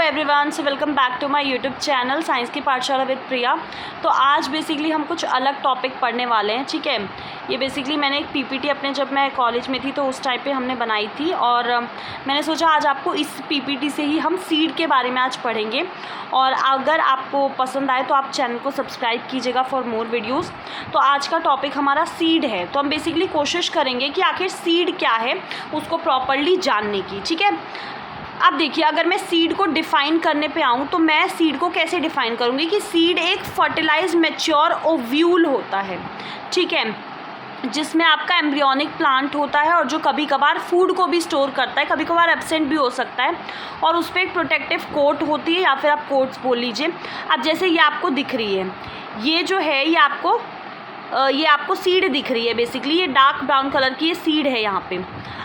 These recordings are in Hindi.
Everyone, so welcome back to my YouTube channel science की पाठशाला विद प्रिया। तो आज बेसिकली हम कुछ अलग टॉपिक पढ़ने वाले हैं, ठीक है। ये बेसिकली मैंने एक पीपीटी अपने जब मैं कॉलेज में थी तो उस टाइम पे हमने बनाई थी और मैंने सोचा आज आपको इस पीपीटी से ही हम सीड के बारे में आज पढ़ेंगे। और अगर आपको पसंद आए तो आप चैनल को सब्सक्राइब कीजिएगा फॉर मोर वीडियोज़। तो आज का टॉपिक हमारा सीड है, तो हम बेसिकली कोशिश करेंगे कि आखिर सीड क्या है उसको प्रॉपरली जानने की, ठीक है। अब देखिए, अगर मैं सीड को डिफ़ाइन करने पे आऊँ तो मैं सीड को कैसे डिफ़ाइन करूँगी कि सीड एक फर्टिलाइज मैच्योर ओव्यूल होता है, ठीक है, जिसमें आपका एम्ब्रियोनिक प्लांट होता है और जो कभी कभार फूड को भी स्टोर करता है, कभी कभार एब्सेंट भी हो सकता है, और उस पर एक प्रोटेक्टिव कोट होती है या फिर आप कोट्स बोल लीजिए। अब जैसे ये आपको दिख रही है, ये जो है ये आपको सीड दिख रही है, बेसिकली ये डार्क ब्राउन कलर की ये सीड है यहाँ पे।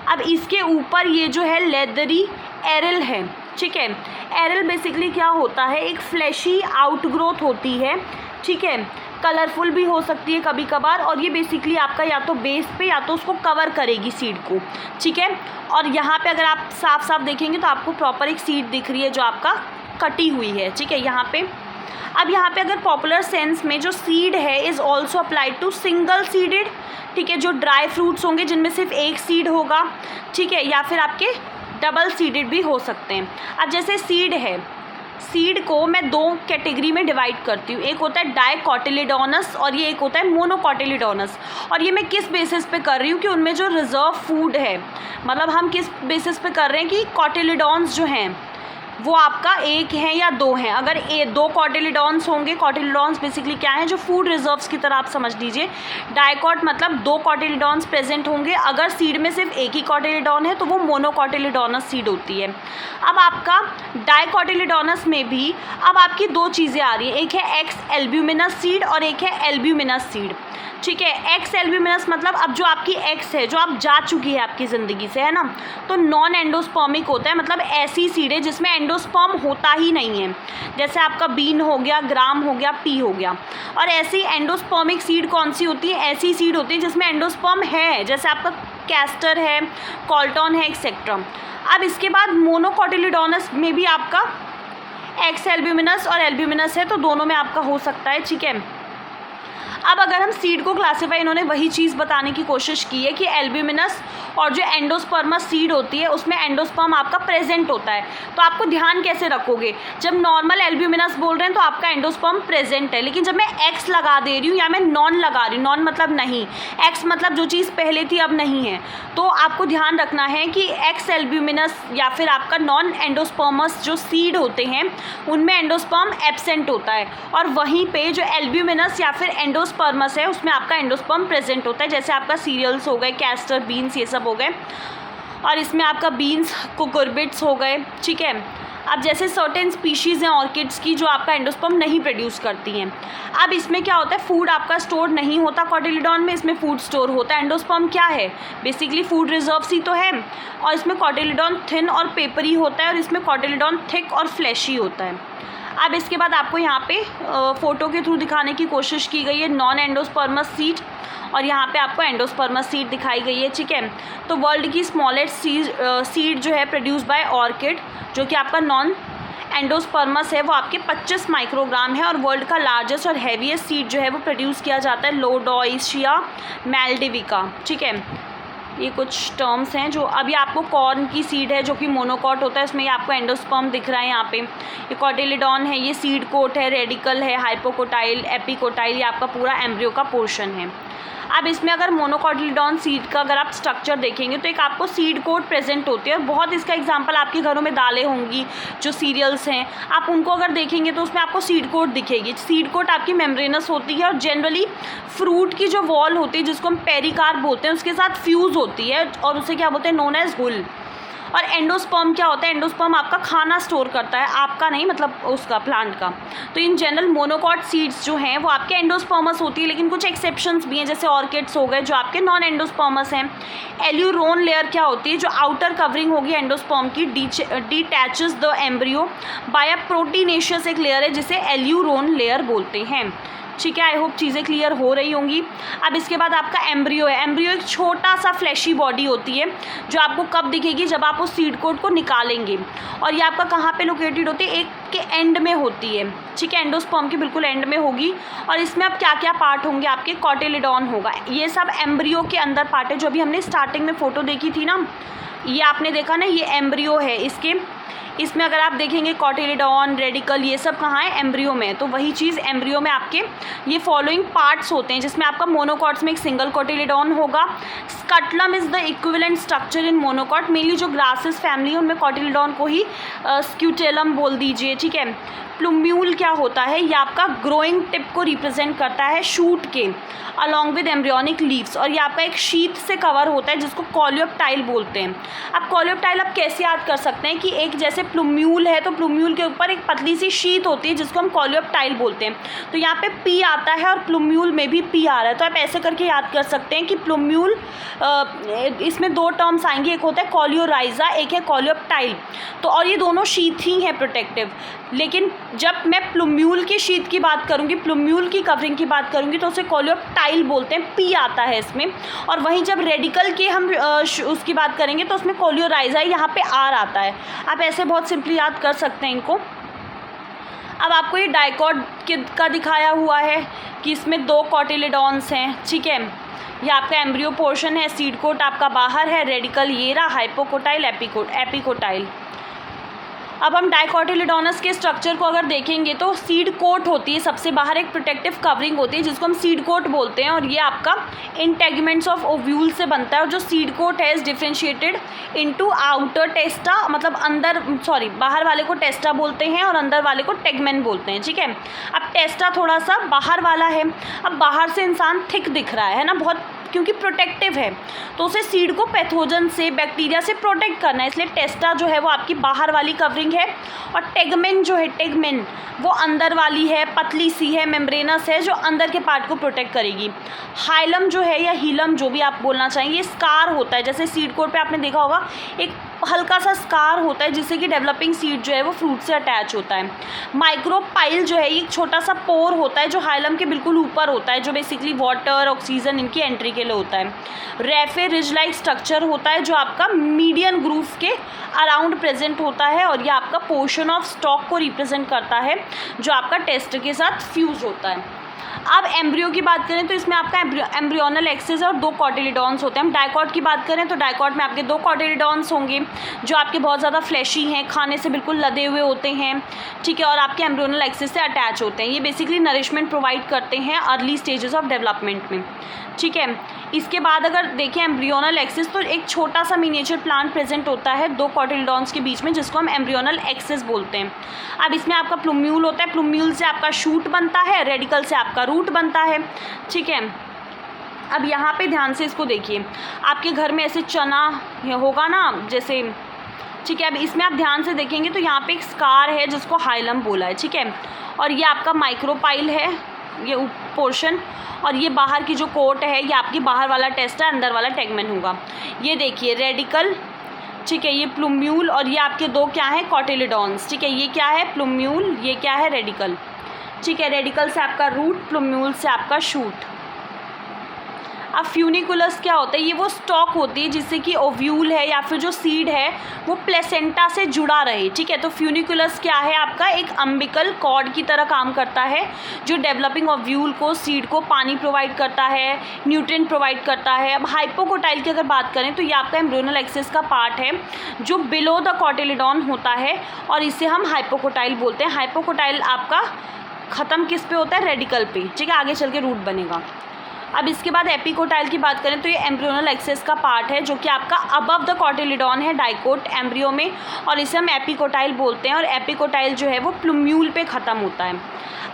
अब इसके ऊपर ये जो है लेदरी एरल है, ठीक है। एरल बेसिकली क्या होता है, एक फ्लैशी आउटग्रोथ होती है, ठीक है, कलरफुल भी हो सकती है कभी कभार, और ये बेसिकली आपका या तो बेस पे या तो उसको कवर करेगी सीड को, ठीक है। और यहाँ पे अगर आप साफ साफ देखेंगे तो आपको प्रॉपर एक सीड दिख रही है जो आपका कटी हुई है, ठीक है, यहाँ पे। अब यहाँ पे अगर पॉपुलर सेंस में जो सीड है is also applied to single seeded, ठीक है, जो ड्राई फ्रूट्स होंगे जिनमें सिर्फ एक सीड होगा, ठीक है, या फिर आपके डबल सीडेड भी हो सकते हैं। अब जैसे सीड है, सीड को मैं दो कैटेगरी में डिवाइड करती हूँ, एक होता है डाइकोटिलेडोनस और ये एक होता है मोनोकोटिलेडोनस। और ये मैं किस बेसिस पे कर रही हूँ कि उनमें जो रिजर्व फूड है, मतलब हम किस बेसिस पे कर रहे हैं कि कोटिलेडोन्स जो हैं वो आपका एक है या दो हैं। अगर दो कोटिलेडोन्स होंगे, कोटिलेडोन्स बेसिकली क्या है, जो फूड रिजर्व्स की तरह आप समझ लीजिए। डाइकोट मतलब दो कोटिलेडोन्स प्रेजेंट होंगे, अगर सीड में सिर्फ एक ही कोटिलेडोन है तो वो मोनोकोटिलेडोनस सीड होती है। अब आपका डाइकोटिलेडोनस में भी अब आपकी दो चीज़ें आ रही हैं, एक है एक्स एल्ब्यूमिनस सीड और एक है एल्ब्यूमिनस सीड, ठीक है। एक्स एल्ब्यूमिनस मतलब अब जो आपकी एक्स है जो आप जा चुकी है आपकी ज़िंदगी से, है ना, तो नॉन एंडोस्पर्मिक होता है, मतलब ऐसी सीड है जिसमें एंडोस्पर्म होता ही नहीं है, जैसे आपका बीन हो गया, ग्राम हो गया, पी हो गया। और ऐसी एंडोस्पर्मिक सीड कौन सी होती है, ऐसी सीड होती है जिसमें एंडोस्पर्म है, जैसे आपका कैस्टर है, कॉल्टॉन है, एक्सेट्रा। अब इसके बाद मोनोकोटिलेडोनस में भी आपका एक्स एल्ब्यूमिनस और एल्ब्यूमिनस है, तो दोनों में आपका हो सकता है, ठीक है। अब अगर हम सीड को क्लासीफाई, इन्होंने वही चीज़ बताने की कोशिश की है कि एल्ब्यूमिनस और जो एंडोस्पर्मस सीड होती है उसमें एंडोस्पर्म आपका प्रेजेंट होता है। तो आपको ध्यान कैसे रखोगे, जब नॉर्मल एल्ब्यूमिनस बोल रहे हैं तो आपका एंडोस्पर्म प्रेजेंट है, लेकिन जब मैं एक्स लगा दे रही हूँ या मैं नॉन लगा रही हूँ, नॉन मतलब नहीं, एक्स मतलब जो चीज़ पहले थी अब नहीं है, तो आपको ध्यान रखना है कि एक्स एल्ब्यूमिनस या फिर आपका नॉन एंडोस्पर्मस जो सीड होते हैं उनमें एंडोस्पर्म एब्सेंट होता है, और वहीं पर जो एल्ब्यूमिनस या फिर एंडोस्पर्मस है उसमें आपका एंडोस्पर्म प्रेजेंट होता है, जैसे आपका सीरियल्स हो गए, कैस्टर, बीन्स, ये सब हो गए, और इसमें आपका बीन्स, कुकुरबिट्स हो गए, ठीक है। अब जैसे सर्टेन स्पीशीज़ हैं ऑर्किड्स की जो आपका एंडोस्पर्म नहीं प्रोड्यूस करती हैं। अब इसमें क्या होता है, फूड आपका स्टोर नहीं होता कोटिलेडोन में, इसमें फूड स्टोर होता है। एंडोस्पर्म क्या है, बेसिकली फूड रिजर्व्स ही तो है, और इसमें कोटिलेडोन थिन और पेपरी होता है और इसमें कोटिलेडोन थिक और फ्लैशी होता है। अब इसके बाद आपको यहाँ पे फ़ोटो के थ्रू दिखाने की कोशिश की गई है नॉन एंडोस्पर्मस सीड, और यहाँ पे आपको एंडोस्पर्मस सीड दिखाई गई है, ठीक है। तो वर्ल्ड की स्मॉलेस्ट सीड जो है प्रोड्यूस बाय ऑर्किड, जो कि आपका नॉन एंडोस्पर्मस है, वो आपके 25 माइक्रोग्राम है, और वर्ल्ड का लार्जेस्ट और हैवीएस्ट सीड जो है वो प्रोड्यूस किया जाता है लोडोइशिया मैल्डिविका, ठीक है। ये कुछ टर्म्स हैं जो अभी आपको कॉर्न की सीड है जो कि मोनोकॉट होता है, इसमें ये आपको एंडोस्पर्म दिख रहा है यहाँ पे। ये कोटिलेडोन है, ये सीड कोट है, रेडिकल है, हाइपोकोटाइल, एपिकोटाइल, ये आपका पूरा एम्ब्रियो का पोर्शन है। अब इसमें अगर मोनोकोटिलेडोन सीड का अगर आप स्ट्रक्चर देखेंगे तो एक आपको सीड कोट प्रेजेंट होती है, और बहुत इसका एग्जांपल आपके घरों में दालें होंगी, जो सीरियल्स हैं, आप उनको अगर देखेंगे तो उसमें आपको सीड कोट दिखेगी। सीड कोट आपकी मेम्ब्रेनस होती है और जनरली फ्रूट की जो वॉल होती है जिसको हम पेरिकार्प बोलते हैं उसके साथ फ्यूज़ होती है, और उसे क्या बोलते हैं, नोन एज हुल। और एंडोस्पर्म क्या होता है, एंडोस्पर्म आपका खाना स्टोर करता है, आपका नहीं, मतलब उसका, प्लांट का। तो इन जनरल मोनोकॉट सीड्स जो हैं वो आपके एंडोस्पर्मस होती है, लेकिन कुछ एक्सेप्शंस भी हैं, जैसे ऑर्किड्स हो गए जो आपके नॉन एंडोस्पर्मस हैं। एल्यूरोन लेयर क्या होती है, जो आउटर कवरिंग होगी एंडोस्पर्म की, detaches the embryo bye a proteinaceous एक लेयर है जिसे एल्यूरोन लेयर बोलते हैं, ठीक है, आई होप चीज़ें क्लियर हो रही होंगी। अब इसके बाद आपका एम्ब्रियो है। एम्ब्रियो एक छोटा सा फ्लैशी बॉडी होती है जो आपको कब दिखेगी, जब आप उस सीड कोट को निकालेंगे। और ये आपका कहाँ पे लोकेटेड होती है, एक के एंड में होती है, ठीक है, एंडोस्पर्म के बिल्कुल एंड में होगी। और इसमें अब क्या क्या पार्ट होंगे, आपके कॉटिलिडॉन होगा। ये सब एम्ब्रियो के अंदर पार्ट है, जो अभी हमने स्टार्टिंग में फ़ोटो देखी थी ना, ये आपने देखा ना, ये एम्ब्रियो है। इसमें अगर आप देखेंगे कॉटिलिडॉन, रेडिकल, ये सब कहाँ है, एम्ब्रियो में। तो वही चीज़ एम्ब्रियो में आपके ये फॉलोइंग पार्ट्स होते हैं, जिसमें आपका मोनोकॉट्स में एक सिंगल कॉटिलिडॉन होगा। Scutellum is the equivalent structure in monocot. Mainly जो ग्रासेस फैमिली है उनमें कॉटिलिडॉन को ही स्क्यूटेलम बोल दीजिए, ठीक है। प्लूम्यूल क्या होता है, ये आपका ग्रोइंग टिप को रिप्रेजेंट करता है शूट के अलॉन्ग विद एम्ब्रियोनिक लीव्स। और ये आपका एक शीथ से कवर होता है जिसको कॉलियोप्टाइल बोलते हैं। अब कॉलियोप्टाइल आप कैसे याद कर सकते हैं कि एक जैसे प्लूम्यूल है तो प्लूम्यूल के ऊपर एक पतली सी शीथ होती है जिसको हम कॉलियोप्टाइल बोलते हैं। तो यहाँ पे पी आता है और प्लूम्यूल में भी पी आ रहा है, तो आप ऐसे करके याद कर सकते हैं कि प्लूम्यूल, इसमें दो टर्म्स आएंगे, एक होता है कॉलियोराइजा, एक है कॉलियोप्टाइल। तो और ये दोनों शीथ ही हैं प्रोटेक्टिव। लेकिन जब मैं प्लूम्यूल की शीथ की बात करूँगी, प्लूम्यूल की कवरिंग की बात करूँगी, तो उसे कॉलियोप्टाइल बोलते हैं, पी आता है इसमें। और वहीं जब रेडिकल की हम उसकी बात करेंगे तो उसमें कॉलियोराइजा यहाँ पे आर आता है। आप ऐसे बहुत सिंपली याद कर सकते हैं इनको। अब आपको ये डाइकॉट का दिखाया हुआ है कि इसमें दो कॉटिलिडॉन्स हैं, ठीक है। ये आपका एम्ब्रियो पोर्शन है, सीड कोट आपका बाहर है, रेडिकल ये रहा, हाइपोकोटाइल, एपिकोटाइल। अब हम डाइकोटिलिडोनस के स्ट्रक्चर को अगर देखेंगे तो सीड कोट होती है, सबसे बाहर एक प्रोटेक्टिव कवरिंग होती है जिसको हम सीड कोट बोलते हैं। और ये आपका इंटेगमेंट्स ऑफ ओव्यूल से बनता है। और जो सीड कोट है इज डिफ्रेंशिएटेड इनटू आउटर टेस्टा, मतलब बाहर वाले को टेस्टा बोलते हैं और अंदर वाले को टेगमेन बोलते हैं, ठीक है। अब टेस्टा थोड़ा सा बाहर वाला है। अब बाहर से इंसान थिक दिख रहा है ना बहुत, क्योंकि प्रोटेक्टिव है, तो उसे सीड को पैथोजन से, बैक्टीरिया से प्रोटेक्ट करना है, इसलिए टेस्टा जो है वो आपकी बाहर वाली कवरिंग है। और टेगमेन जो है, टेगमेन वो अंदर वाली है, पतली सी है, मेम्ब्रेनस है, जो अंदर के पार्ट को प्रोटेक्ट करेगी। हाइलम जो है या हीलम जो भी आप बोलना चाहेंगे, ये स्कार होता है। जैसे सीड कोट पे आपने देखा होगा एक हल्का सा स्कार होता है जिससे कि डेवलपिंग सीड जो है वो फ्रूट से अटैच होता है। माइक्रोपाइल जो है ये एक छोटा सा पोर होता है जो हाइलम के बिल्कुल ऊपर होता है, जो बेसिकली वाटर, ऑक्सीजन इनकी एंट्री के लिए होता है। रेफे रिज लाइक स्ट्रक्चर होता है जो आपका मीडियन ग्रूव के अराउंड प्रेजेंट होता है। और ये आपका पोर्शन ऑफ स्टॉक को रिप्रेजेंट करता है जो आपका टेस्ट के साथ फ्यूज होता है। अब एम्ब्रियो की बात करें तो इसमें आपका एम्ब्रियोनल एक्सिस और दो कॉटिलिडॉन्स होते हैं। हम डाइकॉट की बात करें तो डाइकॉट में आपके दो कॉटिलिडॉन्स होंगे जो आपके बहुत ज़्यादा फ्लैशी हैं, खाने से बिल्कुल लदे हुए होते हैं, ठीक है, और आपके एम्ब्रियोनल एक्सिस से अटैच होते हैं। ये बेसिकली नरिशमेंट प्रोवाइड करते हैं अर्ली स्टेजेस ऑफ डेवलपमेंट में, ठीक है। इसके बाद अगर देखें एम्ब्रियोनल एक्सिस तो एक छोटा सा मिनिएचर प्लांट प्रेजेंट होता है दो कॉटिलिडॉन्स के बीच में, जिसको हम एम्ब्रियोनल एक्सिस बोलते हैं। अब इसमें आपका प्लूम्यूल होता है, प्लूम्यूल से आपका शूट बनता है, रेडिकल से आपका रूट बनता है, ठीक है। अब यहाँ पे ध्यान से इसको देखिए, आपके घर में ऐसे चना होगा ना जैसे, ठीक है। अब इसमें आप ध्यान से देखेंगे तो यहाँ पे एक स्कार है जिसको हाइलम बोला है, ठीक है। और ये आपका माइक्रोपाइल है, ये पोर्शन, और ये बाहर की जो कोट है ये आपकी बाहर वाला टेस्ट है, अंदर वाला टेगमेन होगा। ये देखिए रेडिकल, ठीक है, ये प्लूम्यूल, और ये आपके दो क्या हैं, कॉटिलिडॉन्स, ठीक है। ये क्या है, प्लूम्यूल, ये क्या है, रेडिकल, ठीक है। रेडिकल से आपका रूट, प्लूम्यूल से आपका शूट। अब फ्यूनिकुलस क्या होता है, ये वो स्टॉक होती है जिससे कि ओव्यूल है या फिर जो सीड है वो प्लेसेंटा से जुड़ा रहे, ठीक है। तो फ्यूनिकुलस क्या है, आपका एक अम्बिकल कॉर्ड की तरह काम करता है जो डेवलपिंग ओव्यूल को, सीड को पानी प्रोवाइड करता है, न्यूट्रिएंट प्रोवाइड करता है। अब हाइपोकोटाइल की अगर बात करें तो ये आपका एम्ब्रियोनल एक्सिस का पार्ट है जो बिलो द कॉटिलिडॉन होता है और इसे हम हाइपोकोटाइल बोलते हैं। हाइपोकोटाइल आपका ख़त्म किस पे होता है, रेडिकल पे, ठीक है, आगे चल के रूट बनेगा। अब इसके बाद एपिकोटाइल की बात करें तो ये एम्ब्रियोनल एक्सिस का पार्ट है जो कि आपका अबव द कॉटिलिडॉन है डाइकोट एम्ब्रियो में, और इसे हम एपिकोटाइल बोलते हैं। और एपिकोटाइल जो है वो प्लूम्यूल पे ख़त्म होता है।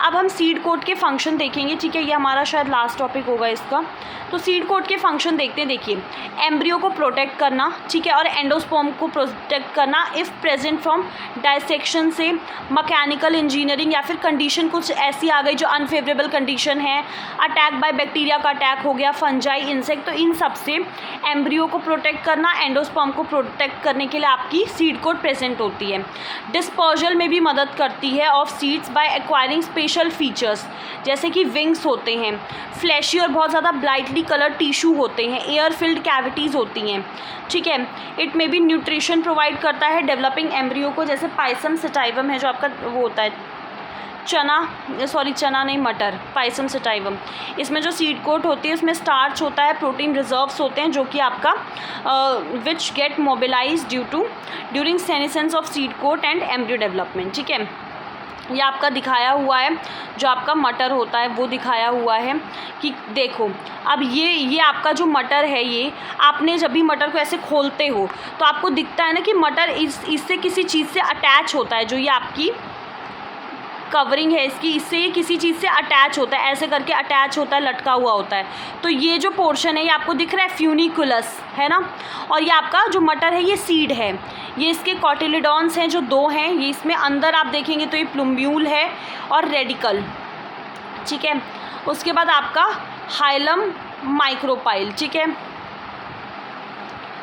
अब हम सीड कोट के फंक्शन देखेंगे, ठीक है, ये हमारा शायद लास्ट टॉपिक होगा इसका। तो सीड कोट के फंक्शन देखते हैं। देखिए एम्ब्रियो को प्रोटेक्ट करना, ठीक है, और एंडोस्पर्म को प्रोटेक्ट करना इफ़ प्रेजेंट फ्रॉम डाइसेक्शन से, मैकेनिकल इंजीनियरिंग या फिर कंडीशन कुछ ऐसी आ गई जो अनफेवरेबल कंडीशन है, अटैक बाय बैक्टीरिया का अटैक हो गया, फंजाई, इंसेक्ट, तो इन सब से एम्ब्रियो को प्रोटेक्ट करना, एंडोस्पर्म को प्रोटेक्ट करने के लिए आपकी सीड कोट प्रेजेंट होती है। डिस्पर्जल में भी मदद करती है of seeds by acquiring having special features, जैसे कि विंग्स होते हैं, फ्लैशी और बहुत ज़्यादा ब्राइटली कलर टिश्यू होते हैं, एयर फिल्ड कैविटीज़ होती हैं, ठीक है। इट में भी न्यूट्रिशन प्रोवाइड करता है डेवलपिंग एम्ब्रियो को, जैसे पाइसम सटाइवम है जो आपका वो होता है चना नहीं मटर, पाइसम सटाइवम। इसमें जो सीड कोट होती है उसमें स्टार्च होता है, प्रोटीन रिजर्व्स होते हैं जो कि आपका which get mobilise during senescence of seed coat and embryo development, ठीक है। ये आपका दिखाया हुआ है, जो आपका मटर होता है वो दिखाया हुआ है कि देखो अब ये आपका जो मटर है, ये आपने जब भी मटर को ऐसे खोलते हो तो आपको दिखता है ना कि मटर इससे किसी चीज़ से अटैच होता है, जो ये आपकी कवरिंग है इसकी, इससे ये किसी चीज़ से अटैच होता है, ऐसे करके अटैच होता है, लटका हुआ होता है। तो ये जो पोर्शन है ये आपको दिख रहा है फ्यूनिकुलस, है ना। और ये आपका जो मटर है ये सीड है, ये इसके कॉटिलिडॉन्स हैं जो 2 हैं, ये इसमें अंदर आप देखेंगे तो ये प्लूम्ब्यूल है और रेडिकल, ठीक है। उसके बाद आपका हाइलम माइक्रोपाइल, ठीक है।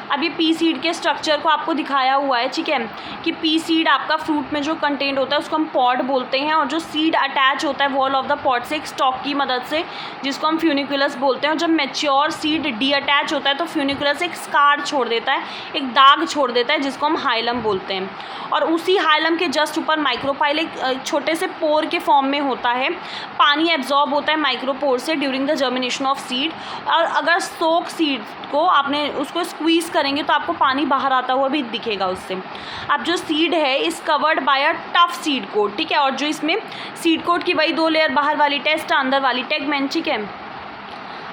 अब ये पी सीड के स्ट्रक्चर को आपको दिखाया हुआ है, ठीक है, कि पी सीड आपका फ्रूट में जो कंटेंट होता है उसको हम पॉड बोलते हैं, और जो सीड अटैच होता है वॉल ऑफ द पॉड से एक स्टॉक की मदद से, जिसको हम फ्यूनिकुलस बोलते हैं। और जब मैच्योर सीड डी अटैच होता है तो फ्यूनिकुलस एक स्कार छोड़ देता है, एक दाग छोड़ देता है, जिसको हम हाइलम बोलते हैं। और उसी हाइलम के जस्ट ऊपर माइक्रोपाइल एक छोटे से पोर के फॉर्म में होता है, पानी एब्जॉर्ब होता है माइक्रोपोर से during the germination of seed. और अगर सोक सीड को आपने उसको स्क्वीज़ करेंगे तो आपको पानी बाहर आता हुआ भी दिखेगा उससे। अब जो सीड है is covered by a tough seed coat, ठीक है। और जो इसमें सीड कोट की वही 2 लेयर, बाहर वाली टेस्ट, अंदर वाली टेगमेंट, ठीक है।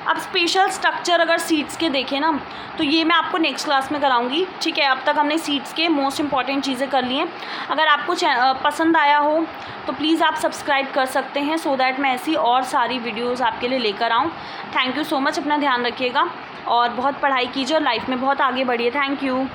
अब स्पेशल स्ट्रक्चर अगर सीड्स के देखें ना तो ये मैं आपको नेक्स्ट क्लास में कराऊंगी, ठीक है। अब तक हमने सीड्स के मोस्ट इंपॉर्टेंट चीज़ें कर ली हैं। अगर आपको पसंद आया हो तो प्लीज़ आप सब्सक्राइब कर सकते हैं, सो दैट मैं ऐसी और सारी वीडियोज़ आपके लिए लेकर आऊँ। थैंक यू सो मच, अपना ध्यान रखिएगा और बहुत पढ़ाई कीजिए और लाइफ में बहुत आगे बढ़िए। Thank you.